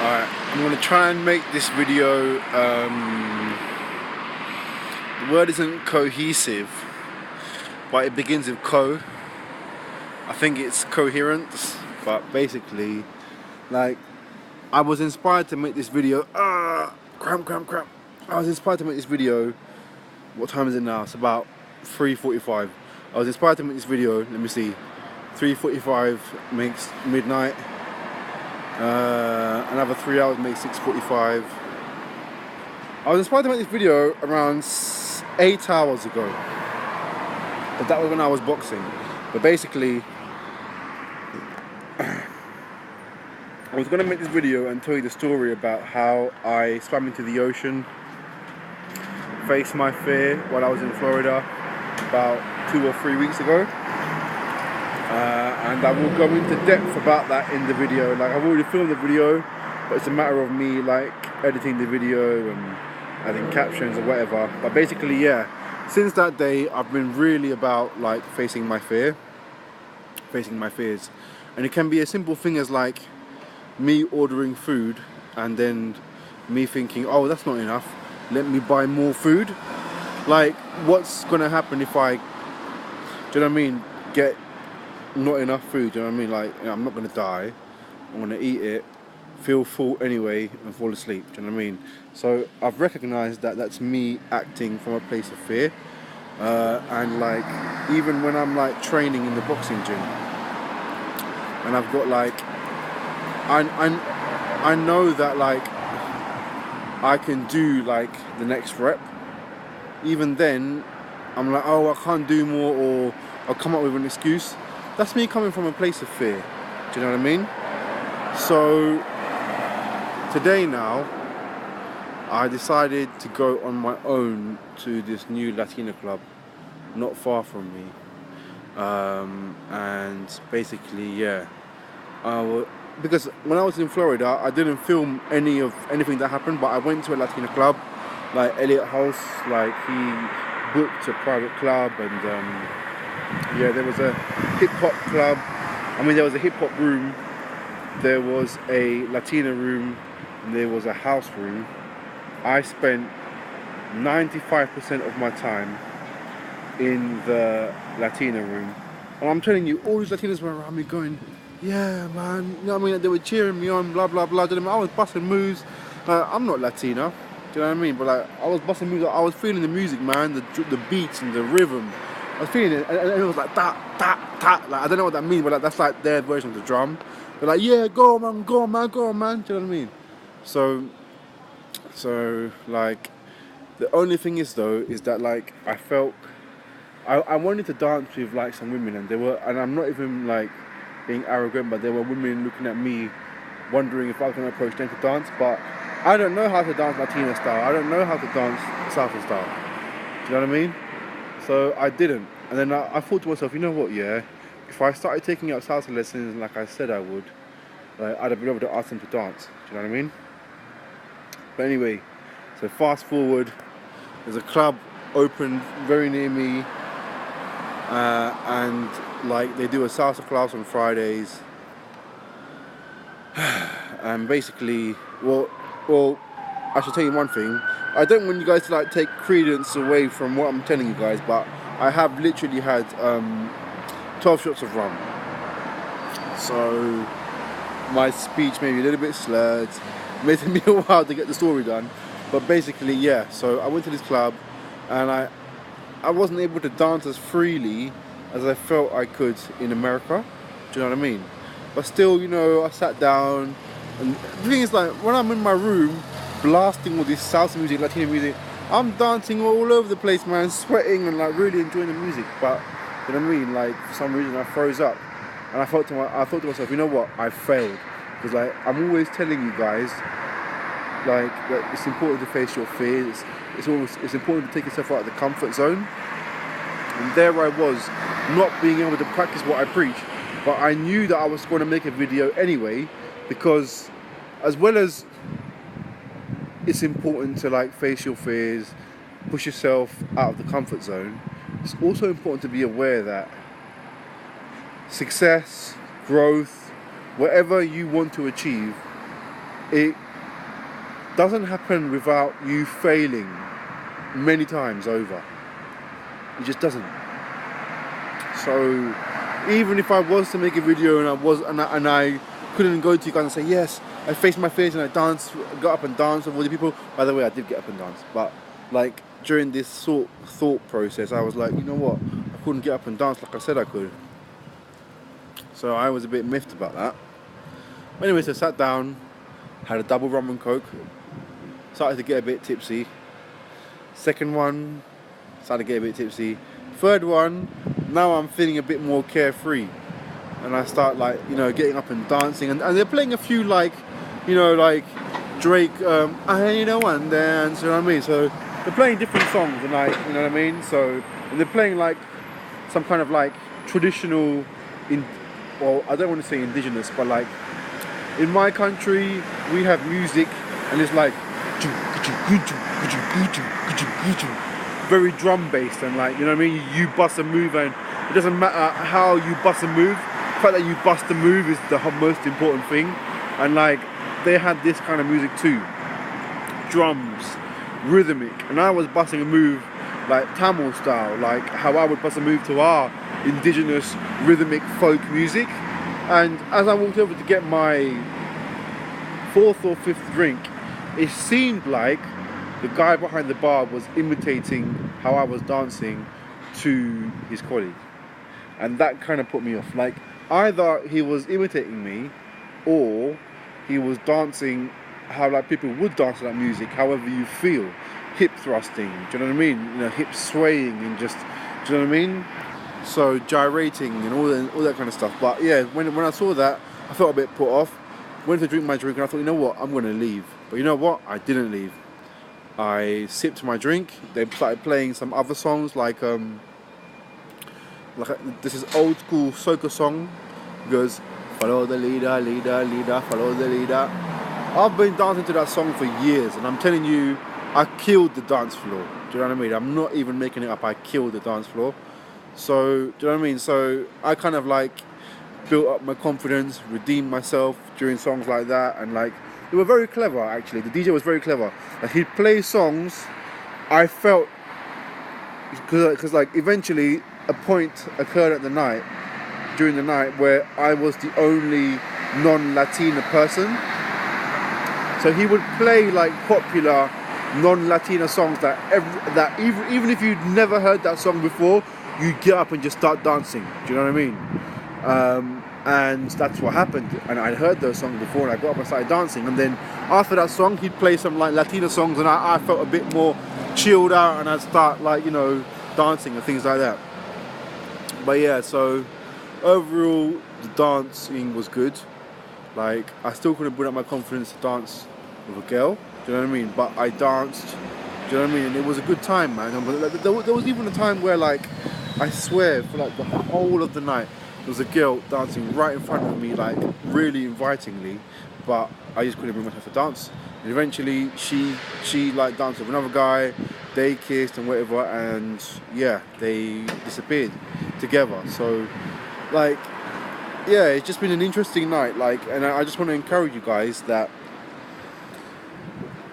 Alright, I'm going to try and make this video, the word isn't cohesive, but it begins with co. I think it's coherence, but basically, like, I was inspired to make this video, cramp. I was inspired to make this video, what time is it now? It's about 3:45. I was inspired to make this video, let me see, 3:45 makes midnight. Another 3 hours makes 6:45. I was inspired to make this video around 8 hours ago, but that was when I was boxing. But basically, I was going to make this video and tell you the story about how I swam into the ocean, faced my fear while I was in Florida about 2 or 3 weeks ago. And I will go into depth about that in the video. Like, I've already filmed the video, but it's a matter of me like editing the video and adding captions or whatever. But basically, yeah, since that day I've been really about like facing my fears. And it can be a simple thing as like me ordering food and then me thinking, oh, that's not enough, let me buy more food. Like, what's gonna happen if I, do you know what I mean, get not enough food? Do you know what I mean? Like, you know, I'm not gonna die, I'm gonna eat it, feel full anyway and fall asleep. Do you know what I mean? So I've recognized that that's me acting from a place of fear. And like, even when I'm like training in the boxing gym and I've got like, I know that like I can do like the next rep, even then I'm like, oh, I can't do more, or I'll come up with an excuse. That's me coming from a place of fear. Do you know what I mean? So today now, I decided to go on my own to this new Latina club not far from me. And basically, yeah, because when I was in Florida, I didn't film anything that happened, but I went to a Latina club, like Elliot House, like he booked a private club, and yeah, there was a hip hop club. I mean, there was a hip hop room, there was a Latina room, and there was a house room. I spent 95% of my time in the Latina room, and I'm telling you, all these Latinas were around me going, yeah, man, you know what I mean? They were cheering me on, blah blah blah. I was busting moves. I'm not Latina, do you know what I mean? But like, I was busting moves. I was feeling the music, man, the beats and the rhythm. I was feeling it, and it was like that. Like, I don't know what that means, but like, that's like their version of the drum. They're like, yeah, go on, man. Do you know what I mean? So like, the only thing is though, is that like, I felt I wanted to dance with like some women, and I'm not even like being arrogant, but there were women looking at me wondering if I was going to approach them to dance, but I don't know how to dance Latina style, I don't know how to dance salsa style, do you know what I mean? So I didn't, and then I thought to myself, you know what, yeah, if I started taking out salsa lessons like I said I would, I'd have been able to ask them to dance, do you know what I mean? But anyway, so fast forward, there's a club open very near me, and like, they do a salsa class on Fridays, and basically, well, I should tell you one thing. I don't want you guys to like take credence away from what I'm telling you guys, but I have literally had 12 shots of rum, so my speech may be a little bit slurred. It may take me a while to get the story done, but basically, yeah. So I went to this club, and I wasn't able to dance as freely as I felt I could in America. Do you know what I mean? But still, you know, I sat down, and the thing is, like, when I'm in my room blasting all this salsa music, Latino music, I'm dancing all over the place, man, sweating and like really enjoying the music. But you know what I mean? Like, for some reason I froze up, and I thought to myself, you know what? I failed, because like, I'm always telling you guys, like, that it's important to face your fears. It's important to take yourself out of the comfort zone. And there I was, not being able to practice what I preach, but I knew that I was going to make a video anyway, because as well as it's important to like face your fears, push yourself out of the comfort zone, it's also important to be aware that success, growth, whatever you want to achieve, it doesn't happen without you failing many times over. It just doesn't. So even if I was to make a video and I couldn't go to you guys and say, yes, I faced my fears and I got up and danced with all the people. By the way, I did get up and dance, but like during this thought process, I was like, you know what, I couldn't get up and dance like I said I could. So I was a bit miffed about that. Anyway, so I sat down, had a double rum and coke, started to get a bit tipsy. Second one, started to get a bit tipsy. Third one, now I'm feeling a bit more carefree. And I start like, getting up and dancing. And they're playing a few like Drake, I ain't no one dance, you know what I mean? So they're playing different songs and like, you know what I mean? So, and they're playing like some kind of like traditional, I don't want to say indigenous, but like in my country, we have music and it's like very drum based and like, you know what I mean? You bust a move and it doesn't matter how you bust a move. The fact that you bust a move is the most important thing. And like, they had this kind of music too. Drums, rhythmic. And I was busting a move like Tamil style, like how I would bust a move to our indigenous rhythmic folk music. And as I walked over to get my 4th or 5th drink, it seemed like the guy behind the bar was imitating how I was dancing to his colleague. And that kind of put me off. Like, either he was imitating me or he was dancing how like people would dance to that music, however you feel. Hip thrusting, do you know what I mean? Hip swaying and just, do you know what I mean? So gyrating and all that kind of stuff. But yeah, when I saw that, I felt a bit put off. Went to drink my drink and I thought, you know what, I'm going to leave. But you know what, I didn't leave. I sipped my drink. They started playing some other songs like this is old school soca song. It goes, follow the leader, leader, leader, follow the leader. I've been dancing to that song for years and I'm telling you, I killed the dance floor. Do you know what I mean? I'm not even making it up, I killed the dance floor. So, do you know what I mean? So I kind of like built up my confidence, redeemed myself during songs like that, and like they were very clever actually. The DJ was very clever. Like he'd play songs, I felt, because like eventually a point occurred during the night where I was the only non-Latina person. So he would play like popular non-Latina songs that even if you'd never heard that song before, you'd get up and just start dancing. Do you know what I mean? And that's what happened. And I'd heard those songs before and I got up and started dancing. And then after that song, he'd play some like Latina songs and I felt a bit more chilled out and I'd start like, dancing and things like that. But yeah, so overall, the dancing was good. Like, I still couldn't build up my confidence to dance with a girl. Do you know what I mean? But I danced. Do you know what I mean? And it was a good time, man. There was even a time where, like, I swear, for like the whole of the night, there was a girl dancing right in front of me, like, really invitingly. But I just couldn't bring myself to dance. And eventually, she like danced with another guy. They kissed and whatever, and yeah, they disappeared together. So, like, yeah, it's just been an interesting night. Like, and I just want to encourage you guys that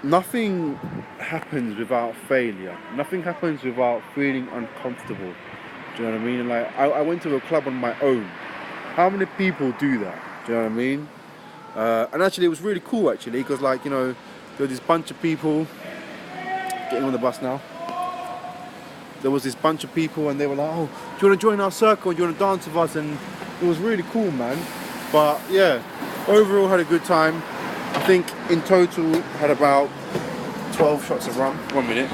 nothing happens without failure. Nothing happens without feeling uncomfortable. Do you know what I mean? And like, I went to a club on my own. How many people do that? Do you know what I mean? And actually, it was really cool actually, because like, there was this bunch of people. Getting on the bus now. There was this bunch of people and they were like, oh, do you want to join our circle? Do you want to dance with us? And it was really cool, man. But yeah, overall had a good time. I think in total had about 12 shots of rum. 1 minute.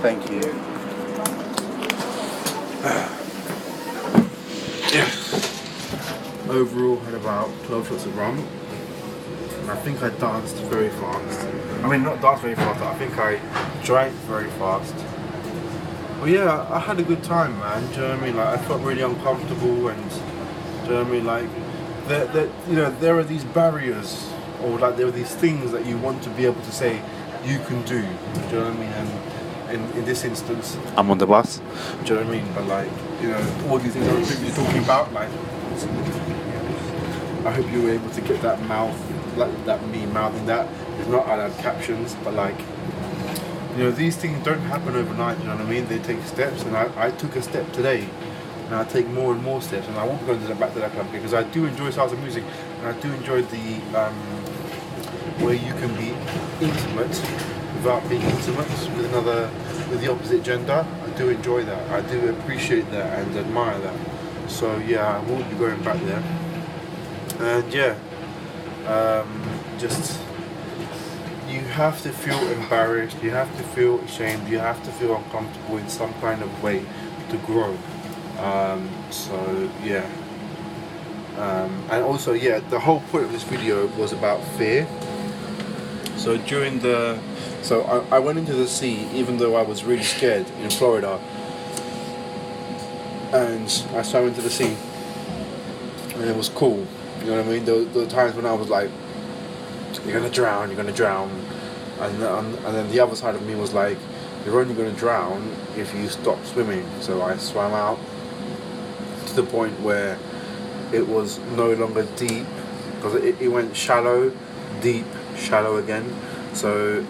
Thank you. Overall had about 12 shots of rum and I think I danced very fast. I mean, not danced very fast, I think I drank very fast. Well, yeah, I had a good time, man. Do you know what I mean? Like, I felt really uncomfortable and, do you know what I mean? Like, there are these barriers or like there are these things that you want to be able to say you can do. Do you know what I mean? And in this instance, I'm on the bus. Do you know what I mean? But like, you know, all these things you're talking about, like, I hope you were able to get that me mouthing that. If not, I'd add captions. But like, you know, these things don't happen overnight. You know what I mean? They take steps, and I took a step today. And I take more and more steps, and I won't be going back to that club because I do enjoy salsa music, and I do enjoy the where you can be intimate without being intimate with the opposite gender. I do enjoy that. I do appreciate that and admire that. So yeah, I will be going back there. And yeah, just you have to feel embarrassed. You have to feel ashamed. You have to feel uncomfortable in some kind of way to grow. So yeah, and also yeah, the whole point of this video was about fear. So I went into the sea even though I was really scared in Florida, and I swam into the sea, and it was cool. You know what I mean? There were times when I was like, "You're gonna drown, and then the other side of me was like, "You're only gonna drown if you stop swimming." So I swam out to the point where it was no longer deep, because it went shallow, deep, shallow again. So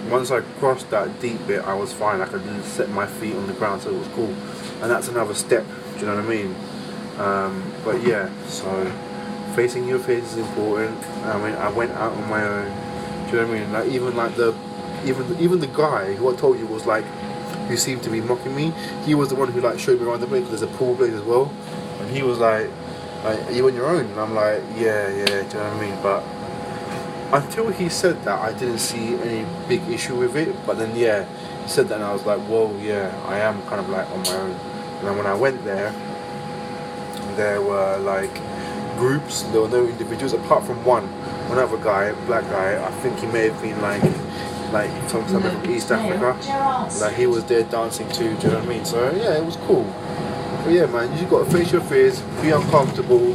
once I crossed that deep bit, I was fine. I could set my feet on the ground, so it was cool. And that's another step. Do you know what I mean? But yeah, so facing your fears is important. I mean, I went out on my own. Do you know what I mean? Like even the guy who I told you was like, who seemed to be mocking me, he was the one who like showed me around the place, because there's a pool place as well, and he was like, "Are you on your own?" And I'm like, yeah, do you know what I mean? But until he said that, I didn't see any big issue with it. But then yeah, he said that, and I was like, whoa, yeah, I am kind of like on my own. And then when I went there were like groups. There were no individuals apart from one other guy, black guy. I think he may have been like something from East Africa. Like he was there dancing too. Do you know what I mean? So yeah, it was cool. But yeah, man, you just got to face your fears, be uncomfortable,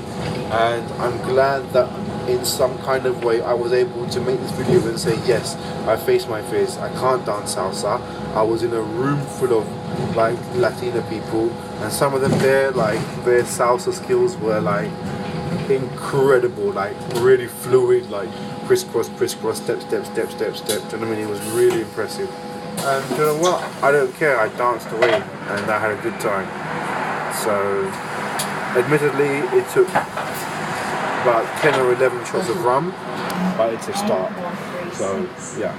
and I'm glad that in some kind of way I was able to make this video and say, yes, I faced my fears. I can't dance salsa. I was in a room full of like Latina people, and some of them there, like their salsa skills were like incredible, like really fluid, like crisscross, step. Do you know what I mean? It was really impressive. And you know what? I don't care. I danced away and I had a good time. So, admittedly, it took about 10 or 11 shots of rum, but it's a start. So, yeah.